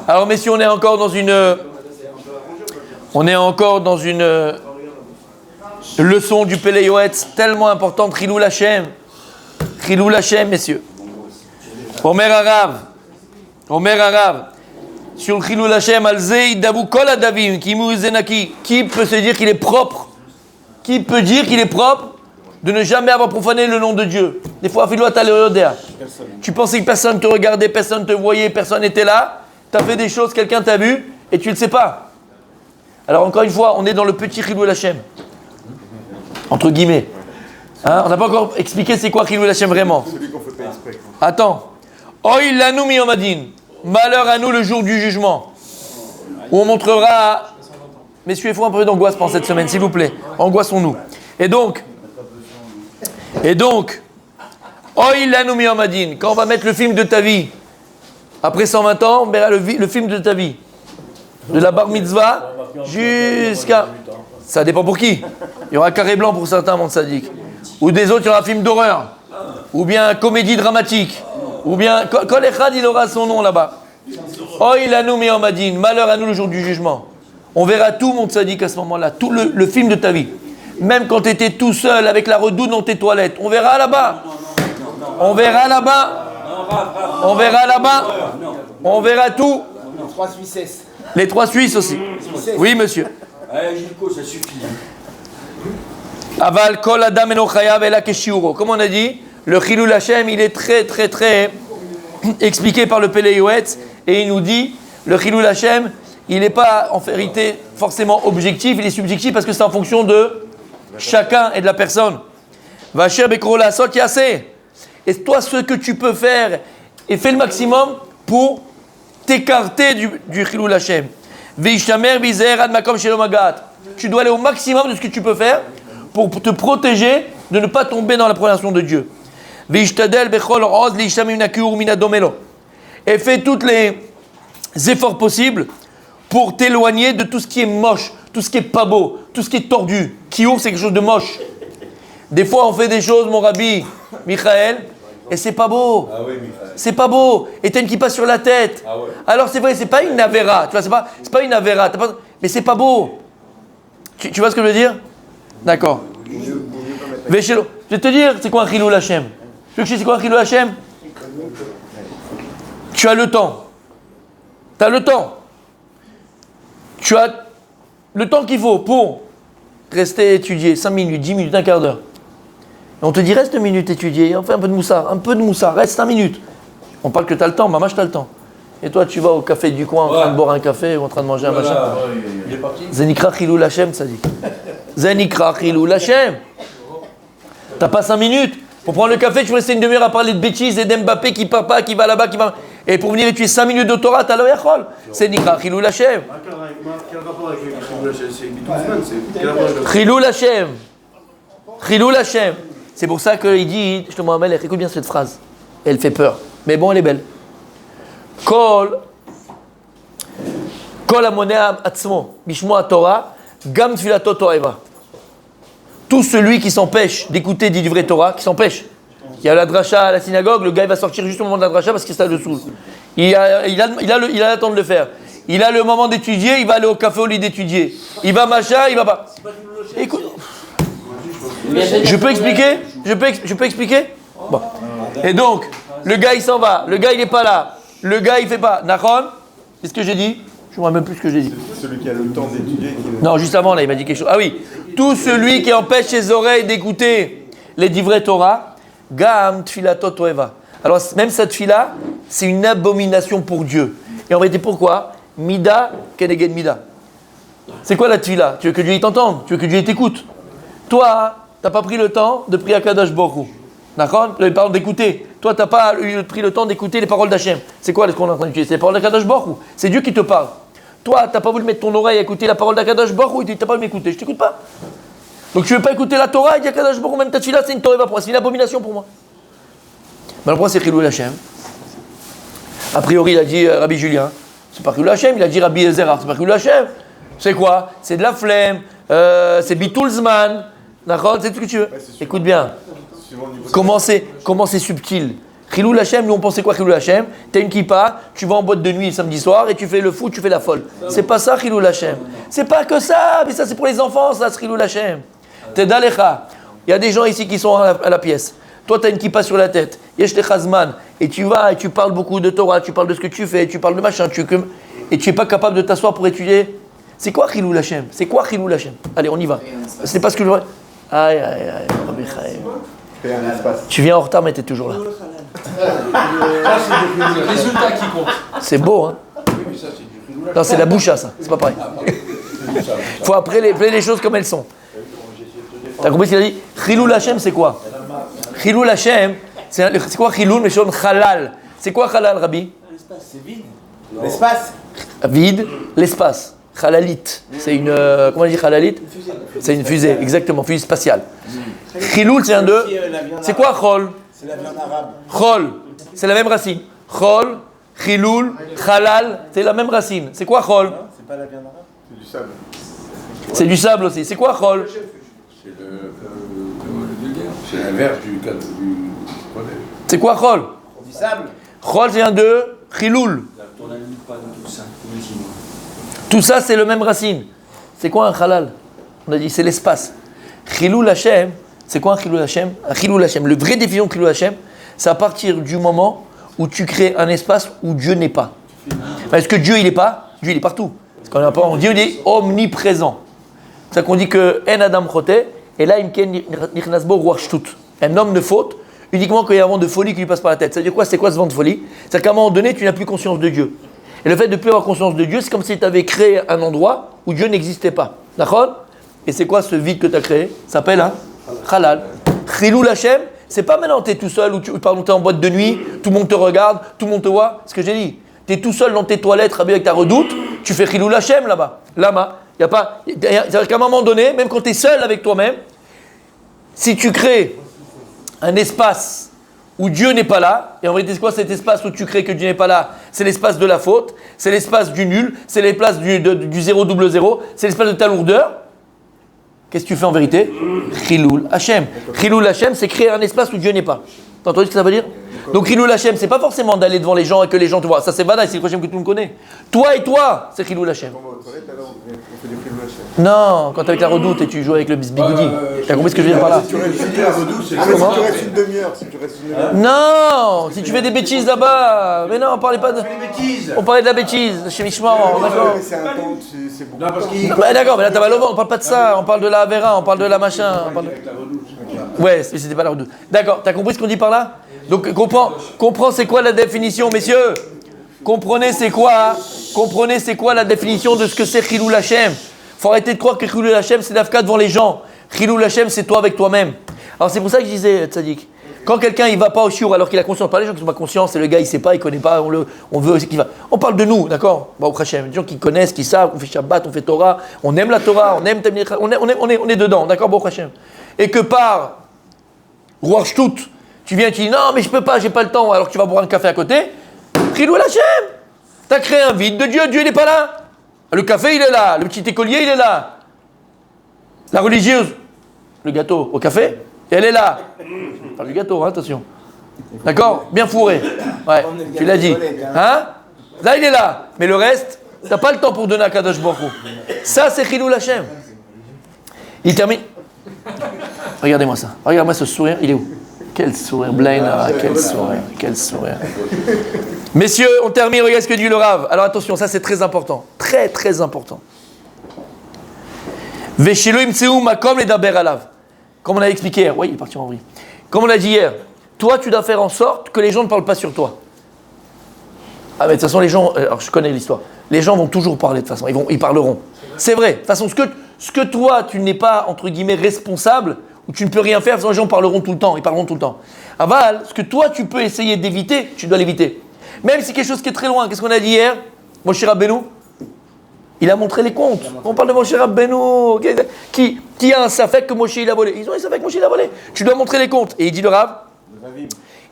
Alors messieurs, on est encore dans une leçon du Pélé Yoetz tellement importante. Chilul Hashem, messieurs. Omer Arav, sur le Chilul Hashem, Alzei Davu Kol Adavim, Kimu Zenaki. Qui peut se dire qu'il est propre? Qui peut dire qu'il est propre de ne jamais avoir profané le nom de Dieu? Des fois, tu pensais que personne te regardait, personne te voyait, personne n'était là. Tu as fait des choses, quelqu'un t'a vu et tu ne le sais pas. Alors encore une fois, on est dans le petit Chilul Hashem. Entre guillemets. Hein, on n'a pas encore expliqué c'est quoi Chilul Hashem vraiment. Celui qu'on fait pas exprès. Attends. Oï lanu mi yomadin. Malheur à nous le jour du jugement. Où on montrera... Messieurs, il faut un peu d'angoisse pendant cette semaine, s'il vous plaît. Angoissons-nous. Et donc, Oï lanu mi yomadin. Quand on va mettre le film de ta vie, après 120 ans, on verra le film de ta vie. De la bar mitzvah jusqu'à... Ça dépend pour qui. Il y aura carré blanc pour certains, mon sadique. Ou des autres, il y aura un film d'horreur. Ou bien comédie dramatique. Ou bien... Kol Echad, il aura son nom là-bas. Oï lanu mi yomadin. Malheur à nous le jour du jugement. On verra tout, mon sadique, à ce moment-là. Tout le film de ta vie. Même quand tu étais tout seul avec la redoute dans tes toilettes. On verra là-bas. On verra là-bas. On verra là-bas. On verra tout. Les 3 Suisses aussi. Oui, monsieur. Gilco, ça suffit. Aval kol adam eno chayav ela keshiuro. Comme on a dit, le Chilul Hashem, il est très expliqué par le Pélé Yoetz et il nous dit, le Chilul Hashem, il n'est pas en vérité forcément objectif, il est subjectif parce que c'est en fonction de chacun et de la personne. Vacher bekro la sot yassé. Et toi, ce que tu peux faire, et fais le maximum pour t'écarter du Chilul Hashem. Veishtamer vizer ad makom shelo magat. Tu dois aller au maximum de ce que tu peux faire pour te protéger de ne pas tomber dans la profanation de Dieu. Veishtadel bechol oz liishtamim nakur min adomelo. Et fais tous les efforts possibles pour t'éloigner de tout ce qui est moche, tout ce qui est pas beau, tout ce qui est tordu. Kiour, c'est quelque chose de moche. Des fois, on fait des choses, mon rabbi Michael, et c'est pas beau. Ah oui, Michael. C'est pas beau. Et t'as une kippa sur la tête. Ah ouais. Alors c'est vrai, c'est pas une avera. Tu vois, c'est pas une avera. Mais c'est pas beau. Tu vois ce que je veux dire? D'accord. Véchelo. Je vais te dire, c'est quoi un Chilul Hashem? Tu veux que je dise c'est quoi un Chilul Hashem? Tu as le temps. Tu as le temps. Tu as le temps qu'il faut pour rester étudier 5 minutes, 10 minutes, un quart d'heure. Et on te dit reste 2 minutes étudier, on fait un peu de moussa, reste 5 minutes. On parle que tu as le temps, maman, tu as le temps. Et toi, tu vas au café du coin en train de boire un café ou en train de manger un machin. Il est parti. Zenikra Chilul Hashem, ça dit. Zenikra Chilul Hashem. T'as pas 5 minutes. Pour prendre le café, tu vas rester une demi-heure à parler de bêtises et d'Mbappé qui part pas, qui va là-bas, qui va. Et pour venir étudier 5 minutes de Torah, t'as le yachol. Zenikra Chilul Hashem. Quel rapport avec Chilul Hashem? C'est Bitouzman, c'est. Chilul Hashem. Chilul Hashem. C'est pour ça qu'il dit, je te Mohamed, écoute bien cette phrase. Elle fait peur. Mais bon, elle est belle. Kol amonea atzmo, bishmoa Torah, gam tfilato toeva. Tout celui qui s'empêche d'écouter du vrai Torah, qui s'empêche. Il y a la dracha à la synagogue, le gars il va sortir juste au moment de la dracha parce que ça le saoule. Il a le temps de le faire. Il a le moment d'étudier, il va aller au café au lieu d'étudier. Il va machin, il va pas. Écoute. Je peux expliquer? Je peux expliquer? Bon. Et donc, le gars il s'en va, le gars il n'est pas là, le gars il fait pas. Nachon? C'est ce que j'ai dit? Je ne me rappelle même plus ce que j'ai dit. Celui qui a le temps d'étudier. Non, juste avant là, il m'a dit quelque chose. Ah oui, tout celui qui empêche ses oreilles d'écouter les divrei Torah, gam tfilato toeva. Alors même cette tfila, c'est une abomination pour Dieu. Et en vérité, pourquoi? Mida keneged mida. C'est quoi la tfila? Tu veux que Dieu t'entende? Tu veux que Dieu t'écoute? Toi, tu n'as pas pris le temps de prier à Kadosh Baruch Hu. D'accord? Les paroles d'écouter. Toi, tu n'as pas pris le temps d'écouter les paroles d'Hachem. C'est quoi ce qu'on est en train d'utiliser? C'est les paroles d'Akadosh Baruch Hu. C'est Dieu qui te parle. Toi, tu n'as pas voulu mettre ton oreille à écouter la parole d'Akadosh Baruch Hu. Tu n'as pas voulu m'écouter. Je ne t'écoute pas. Donc tu ne veux pas écouter la Torah et dire Akadosh Baruch Hu, même ta tefila, c'est une Torah pour moi. C'est une abomination pour moi. Mais alors pourquoi c'est Chilul Hashem? A priori, il a dit Rabbi Julien. C'est pas Chilul Hashem. Il a dit Rabbi Ezra. C'est pas Chilul Hashem. C'est quoi? C'est de la flemme. C'est Bitoulzman. D'accord? C'est tout ce que tu veux. Écoute bien. Comment c'est subtil. Chilul Hashem, nous on pensait quoi Chilul Hashem? T'as une kippa, tu vas en boîte de nuit le samedi soir et tu fais le fou, tu fais la folle. C'est pas ça Chilul Hashem. C'est pas que ça, mais ça c'est pour les enfants, ça, Chilul Hashem. T'es d'Alecha. Il y a des gens ici qui sont à la pièce. Toi, tu as une kippa sur la tête. Yesh Chazman. Et tu vas et tu parles beaucoup de Torah, tu parles de ce que tu fais, tu parles de machin, et tu n'es pas capable de t'asseoir pour étudier. C'est quoi Chilul Hashem? C'est quoi Chilul Hashem? Allez, on y va. C'est pas ce que je vois. Aïe, Rabbi Chaim. Tu viens en retard, mais tu es toujours là. Résultat qui compte. C'est beau, hein? Non, c'est la boucha, ça. C'est pas pareil. Il faut appeler les choses comme elles sont. T'as compris ce qu'il a dit? Chilul Hashem, c'est quoi? Chilul Hashem, c'est quoi Chilul? Mais c'est halal. C'est quoi halal, Rabbi? L'espace, c'est vide. L'espace. Vide, l'espace. Halalit. C'est une. Comment on dit halalit? C'est une fusée, exactement, fusée spatiale. Chilul, c'est un d'eux. C'est quoi chol? C'est la viande arabe. Chol, c'est la même racine. Chol, chilul, halal, c'est la même racine. C'est quoi chol? C'est pas la viande arabe. C'est du sable. C'est du sable aussi. C'est quoi chol? C'est l'inverse du. C'est quoi chol? Du sable. Chol, c'est un d'eux. Chilul. Tout ça, c'est le même racine. C'est quoi un halal? On a dit, c'est l'espace. Chilul Hashem, c'est quoi un Chilul Hashem? Un Chilul Hashem, le vrai définition de Chilul Hashem, c'est à partir du moment où tu crées un espace où Dieu n'est pas. Est-ce que Dieu, il n'est pas? Dieu, il est partout. Parce qu'on Dieu, il est omniprésent. C'est ça qu'on dit que En Adam Chote, et là, Nichnasbo Ruach Shtut. Un homme ne faute uniquement quand il y a un vent de folie qui lui passe par la tête. Ça veut dire quoi? C'est quoi ce vent de folie? C'est qu'à un moment donné, tu n'as plus conscience de Dieu. Et le fait de ne plus avoir conscience de Dieu, c'est comme si tu avais créé un endroit où Dieu n'existait pas. D'accord? Et c'est quoi ce vide que tu as créé? Ça s'appelle un halal. Chilul Hashem, c'est pas maintenant tu es tout seul ou tu es en boîte de nuit, tout le monde te regarde, tout le monde te voit. C'est ce que j'ai dit. Tu es tout seul dans tes toilettes, avec ta redoute, tu fais Chilul Hashem là-bas. Lama. Y a pas. C'est-à-dire qu'à un moment donné, même quand tu es seul avec toi-même, si tu crées un espace où Dieu n'est pas là, et en vérité c'est quoi cet espace où tu crées que Dieu n'est pas là? C'est l'espace de la faute, c'est l'espace du nul, c'est l'espace du 000, c'est l'espace de ta lourdeur. Qu'est-ce que tu fais en vérité? Chilul Hashem. Chilul Hashem, c'est créer un espace où Dieu n'est pas. T'as entendu ce que ça veut dire? Donc Chilul Hashem, c'est pas forcément d'aller devant les gens et que les gens te voient. Ça c'est Vadaï, c'est le Hashem que tout le monde connaît. Toi et toi, c'est Chilul Hashem. Non, quand t'es avec la redoute et tu joues avec le bisbigoudi. T'as compris ce que je veux dire par là? Si tu restes une demi-heure, Non, si tu fais des bêtises là-bas. Mais non, on parlait pas de. On parlait de la bêtise chez Mishmar, d'accord. C'est un temps, c'est beaucoup. Non, parce qu'il. D'accord, mais là t'as mal au ventre, on parle pas de ça, on parle de la Avera, on parle de la machin. Ouais, c'était pas la redoute. D'accord, t'as compris ce qu'on dit par là? Donc comprends c'est quoi la définition, messieurs? Comprenez c'est quoi la définition de ce que c'est Chilul Hashem. Faut arrêter de croire que Chilul Hashem c'est l'afka devant les gens. Chilul Hashem c'est toi avec toi-même. Alors c'est pour ça que je disais, Tzadik, quand quelqu'un il va pas au shiur alors qu'il a conscience, pas les gens qui sont pas conscients, c'est le gars il sait pas, il connaît pas, on veut qu'il va. On parle de nous, d'accord? Baruch Hashem, des gens qui connaissent, qui savent, on fait Shabbat, on fait Torah, on aime la Torah, on aime on est dedans, d'accord, Baruch Hashem. Et que par Ruach Shtut, tu viens et tu dis non mais je peux pas, j'ai pas le temps, alors que tu vas boire un café à côté. Chilul Hashem, t'as créé un vide de Dieu, Dieu n'est pas là. Le café il est là, le petit écolier il est là. La religieuse, le gâteau au café, elle est là. Pas du gâteau, hein, attention. D'accord? Bien fourré. Ouais, tu l'as dit. Hein? Là il est là, mais le reste, t'as pas le temps pour donner à Kadosh Baruch Hu. Ça c'est Chilul Hashem. Il termine. Regardez-moi ça. Regarde-moi ce sourire, il est où? Quel sourire, Blaine, quel sourire. Messieurs, on termine, regardez ce que dit le Rav. Alors attention, ça c'est très important. Très très important. Veshelo imtseu makom ledaber alav. Comme on a expliqué hier. Oui, il est parti en vrille. Comme on l'a dit hier, toi tu dois faire en sorte que les gens ne parlent pas sur toi. Ah mais de toute façon les gens, alors je connais l'histoire, les gens vont toujours parler de toute façon, ils parleront. C'est vrai, de toute façon ce que toi tu n'es pas entre guillemets responsable, ou tu ne peux rien faire, de toute façon les gens parleront tout le temps, ils parleront tout le temps. Aval, ce que toi tu peux essayer d'éviter, tu dois l'éviter. Même si quelque chose qui est très loin, qu'est-ce qu'on a dit hier? Moshe Rabbeinu, il a montré les comptes. On parle de Moshe Rabbeinu, qui a un safek que Moshe il a volé. Ils ont un safek que Moshe il a volé. Tu dois montrer les comptes. Et il dit le Rav,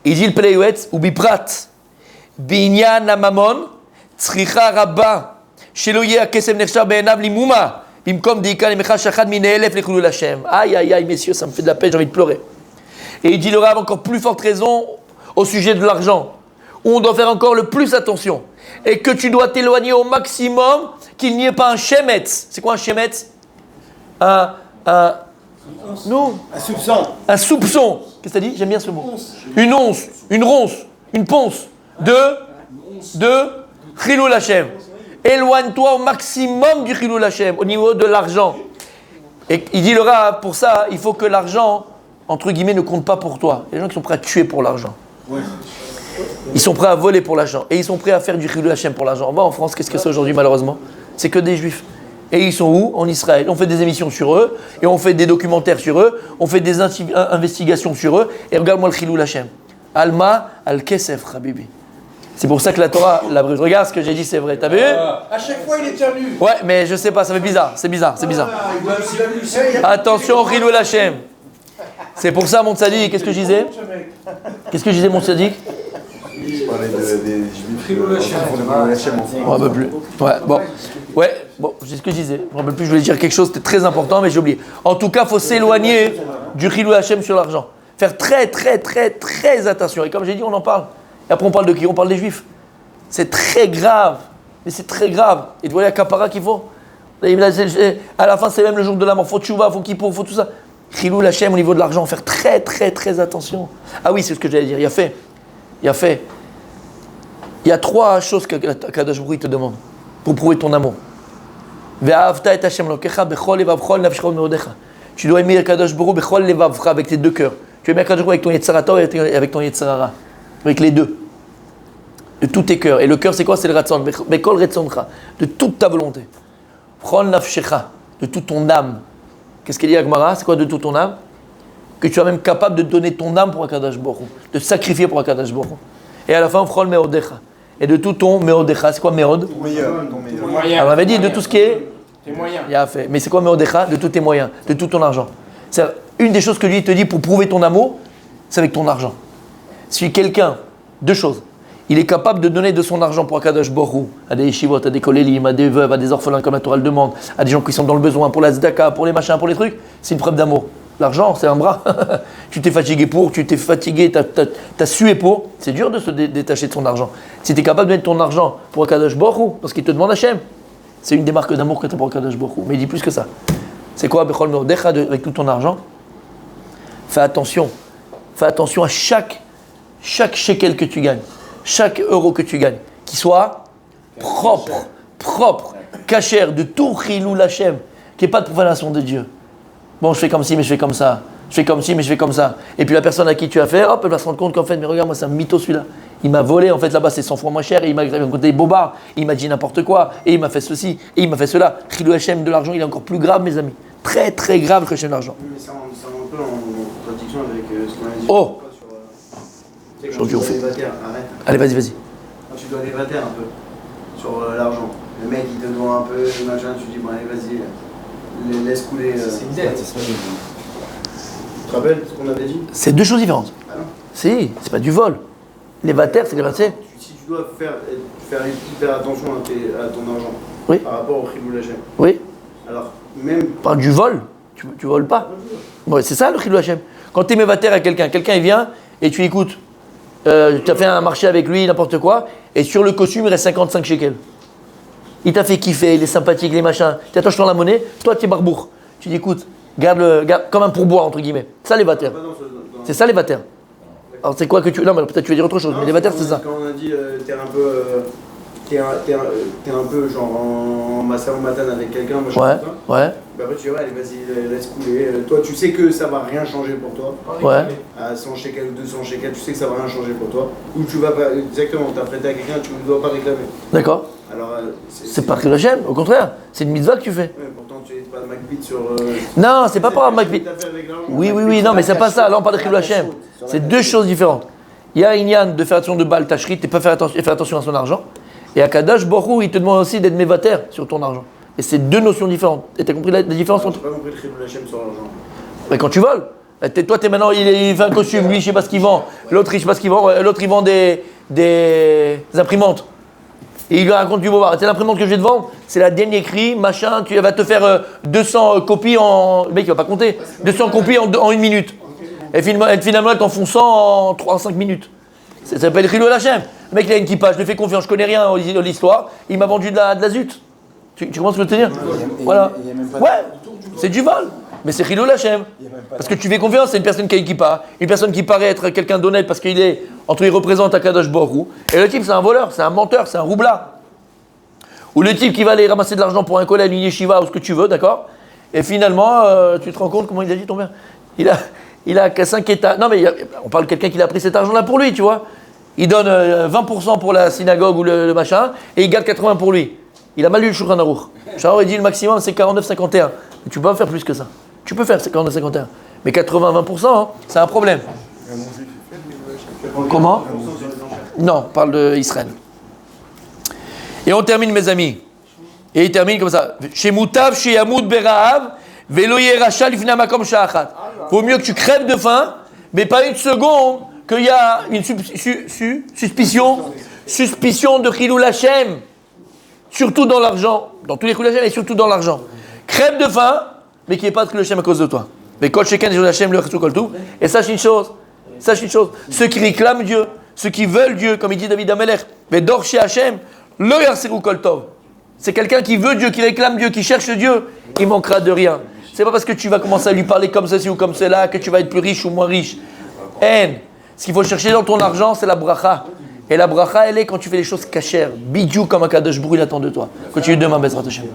il dit le Peleyuetz, ou Biprat, Binyan Amamon, Tzricha Rabba, Sheloye Akesem Nechshar Be'enav Limuma, Bimkom Deika Lemecha Shachad Minelef Lechulul Hashem. Aïe, aïe, aïe, messieurs, ça me fait de la peine, j'ai envie de pleurer. Et il dit le Rav, encore plus forte raison, au sujet de l'argent, où on doit faire encore le plus attention, et que tu dois t'éloigner au maximum, qu'il n'y ait pas un shemetz. C'est quoi un shemetz? Non. Un soupçon. Un soupçon. Qu'est-ce que t'as dit? J'aime bien ce mot. Une once, une ronce, une ponce de Chilul Hashem. Éloigne-toi au maximum du Chilul Hashem, au niveau de l'argent. Et il dit le Rav, pour ça, il faut que l'argent, entre guillemets, ne compte pas pour toi. Il y a des gens qui sont prêts à tuer pour l'argent. Ils sont prêts à voler pour l'argent. Et ils sont prêts à faire du Chilul Hashem pour l'argent. On va en France, qu'est-ce que c'est aujourd'hui malheureusement? C'est que des juifs. Et ils sont où? En Israël. On fait des émissions sur eux, et on fait des documentaires sur eux, on fait des investigations sur eux, et regarde-moi le Chilul Hashem. Alma al-Kesef, Habibi. C'est pour ça que la Torah, la brûle. Regarde ce que j'ai dit, c'est vrai. T'as vu? À chaque fois, il est tenu. Ouais, mais je sais pas, ça fait bizarre. C'est bizarre. Attention au Chilul Hashem. C'est pour ça, mon tzaddik, qu'est-ce que je disais? Qu'est-ce que je disais, mon tzaddik? Je parlais des juifs. Je me rappelle plus. Bon, c'est ce que je disais. Je me rappelle plus, je voulais dire quelque chose, c'était très important, mais j'ai oublié. En tout cas, il faut s'éloigner du Chilul Hashem sur l'argent. Faire très, très, très, très attention. Et comme j'ai dit, on en parle. Et après, on parle de qui? On parle des juifs. C'est très grave. Mais c'est très grave. Et tu vois, il y a Kapara qu'il faut. À la fin, c'est même le jour de la mort. Faut tchouva, faut kippour, faut tout ça. Chilul Hashem au niveau de l'argent, faire très, très, très attention. Ah oui, c'est ce que j'allais dire. Il y a 3 choses que Kadosh Baruch Hu te demande pour prouver ton amour. Tu dois aimer Kadosh Baruch Hu bechol levavcha, avec tes 2 cœurs. Tu aimes Kadosh Baruch Hu avec ton Yetzirah et avec ton Yetzirah. Avec les 2. De tous tes cœurs. Et le cœur, c'est quoi? C'est le Ratzon. Bechol Retzoncha. De toute ta volonté. Bechol nafshecha. De toute ton âme. Qu'est-ce qu'il dit à Gemara? C'est quoi de toute ton âme? Que tu es même capable de donner ton âme pour Akadosh Baruch Hu. De sacrifier pour Akadosh Baruch Hu. Et à la fin, Bechol meodecha. Et de tout ton meodecha. C'est quoi meod? Ton meilleur. Alors, on avait dit de tout ce qui est. Tes moyens. Il a fait. Mais c'est quoi meodecha? De tous tes moyens. De tout ton argent. C'est une des choses que lui te dit pour prouver ton amour, c'est avec ton argent. Si quelqu'un, 2 choses, il est capable de donner de son argent pour Akadosh Baruch Hu, à des yeshivot, à des kolélim, à des veuves, à des orphelins comme la Torah le demande, à des gens qui sont dans le besoin, pour la tzedaka, pour les machins, pour les trucs, c'est une preuve d'amour. L'argent, c'est un bras. Tu t'es fatigué pour, t'as sué pour. C'est dur de se détacher de son argent. Si tu es capable de mettre ton argent pour Akadosh Baruch Hu, parce qu'il te demande Hachem, c'est une des marques d'amour que tu as pour Akadosh Baruch Hu. Mais il dit plus que ça. C'est quoi, Bechol Meodecha, avec tout ton argent? Fais attention à chaque shekel que tu gagnes, chaque euro que tu gagnes, qu'il soit propre, cachère, de tout Chilul Hashem, qu'il n'y ait pas de profanation de Dieu. Bon, je fais comme ci, mais je fais comme ça. Je fais comme ci, mais je fais comme ça. Et puis la personne à qui tu as fait, hop, elle va se rendre compte qu'en fait, mais regarde, moi, c'est un mytho celui-là. Il m'a volé, en fait, là-bas, c'est 100 fois moins cher. Et il m'a côté des bobards. Il m'a dit n'importe quoi. Et il m'a fait ceci. Et il m'a fait cela. Chilul Hashem de l'argent, il est encore plus grave, mes amis. Très, très grave que Hashem de l'argent. Mais ça rentre un peu en contradiction avec ce qu'on a dit. Oh. Tu sais, quand Aujourd'hui, tu on fait. dois débatter, arrête. Allez, vas-y. Quand tu dois débatter un peu sur l'argent. Le mec, il te doit un peu, machin, tu dis, bon, allez, vas-y, laisse couler. C'est une dette. Tu te rappelles ce qu'on avait dit? C'est 2 choses différentes. Ah non. Si, c'est pas du vol. Les vatères, c'est les vatères. Si tu dois faire hyper attention à ton argent, Oui. par rapport au Chilul Hashem, Oui. alors même. Par du vol, tu voles pas. Ouais, c'est ça le Chilul Hashem. Quand tu es mévataire à quelqu'un il vient et tu écoutes, tu as fait un marché avec lui, n'importe quoi, et sur le costume, il reste 55 shekels. Il t'a fait kiffer, il est sympathique, les machins. Tu attaches dans la monnaie, toi tu es barbour. Tu dis écoute, garde comme un pourboire, entre guillemets. Ça les vatères. C'est ça les vatères. Alors c'est quoi que tu. Non, mais peut-être tu veux dire autre chose, mais les vatères c'est ça. Quand on a dit t'es un peu. T'es un peu genre en massa ou matane avec quelqu'un, machin. Ouais, comme ça. ouais, Bah après tu dis ouais, allez vas-y, laisse couler. Toi tu sais que ça va rien changer pour toi. ouais. À 100 shekels ou 200 shekels, tu sais que ça va rien changer pour toi. Ou tu vas pas. Exactement, t'as prêté à quelqu'un, tu ne dois pas réclamer. D'accord. Alors C'est pas Chilul Hashem, au contraire. C'est une mitzvah que tu fais. Ouais, pourtant tu n'es pas McBeat sur. Non, c'est pas par rapport à McBeat. Oui, non, mais c'est pas ça. Là, on parle de Chilul Hashem. C'est 2 choses différentes. Il y a Inyan de faire attention de Baal Tashrit et pas faire attention à son argent. Et à Kadosh Baruch Hu, il te demande aussi d'être mévater sur ton argent. Et c'est 2 notions différentes. Et tu as compris la différence entre. J'ai pas compris le Chilul Hashem sur l'argent. Mais quand tu voles, toi, t'es maintenant, il fait un costume, lui, je sais pas ce qu'il vend. L'autre, je sais pas ce qu'il vend. L'autre, il vend des imprimantes. Et il lui raconte du bobard. C'est l'imprimante que je vais te vendre, c'est la dernière cri, machin, tu vas te faire 200 copies en. Le mec, il va pas compter. 200 copies en 1 minute. Et finalement, elle t'en font 100 en 5 minutes. Ça s'appelle Chilul Hashem. Le mec, il a une kippa, je lui fais confiance, je connais rien de l'histoire, il m'a vendu de la zut. Tu comprends ce que je veux te dire? Voilà. Ouais, c'est du vol. Mais c'est Chilul Hashem. Parce que tu fais confiance, c'est une personne qui a une kippa, une personne qui paraît être quelqu'un d'honnête parce qu'il est, il représente Akadosh Baruch Hu. Et le type, c'est un voleur, c'est un menteur, c'est un roublard. Ou le type qui va aller ramasser de l'argent pour un collègue, une yeshiva ou ce que tu veux, d'accord? Et finalement, tu te rends compte comment il a dit ton père? Il a qu'à 5 états. Non, mais on parle de quelqu'un qui a pris cet argent-là pour lui, tu vois. Il donne 20% pour la synagogue ou le machin, et il garde 80 pour lui. Il a mal lu le Shulchan Aruch. Shulchan il dit le maximum c'est 49-51. Mais tu peux pas faire plus que ça. Tu peux faire 49-51. Mais 80-20%, hein, c'est un problème. Comment? Non, on parle d'Israël. Et on termine, mes amis. Et il termine comme ça. Chez Moutav, chez Yamoud Berahav, Velo Yeracha Lifna Makom Sha'achat. Vaut mieux que tu crèves de faim, mais pas une seconde qu'il y a une suspicion de Chilul Hashem. Surtout dans l'argent. Dans tous les Chilul Hashem et surtout dans l'argent. Crève de faim, mais qu'il n'y ait pas de Chilul Hashem à cause de toi. Mais Kol Sheken Chilul Hashem le Kol Tout. Et sache une chose. Ceux qui réclament Dieu, ceux qui veulent Dieu, comme il dit David Amelech, mais Dor chez Hashem, le Yarseru Kol Tov. C'est quelqu'un qui veut Dieu, qui réclame Dieu, qui cherche Dieu. Il manquera de rien. C'est pas parce que tu vas commencer à lui parler comme ceci ou comme cela que tu vas être plus riche ou moins riche. Ce qu'il faut chercher dans ton argent, c'est la bracha. Et la bracha, elle est quand tu fais les choses cachères. Bidou comme un Kadosh Brou, il attend de toi. Continue demain, Bezrat Hashem.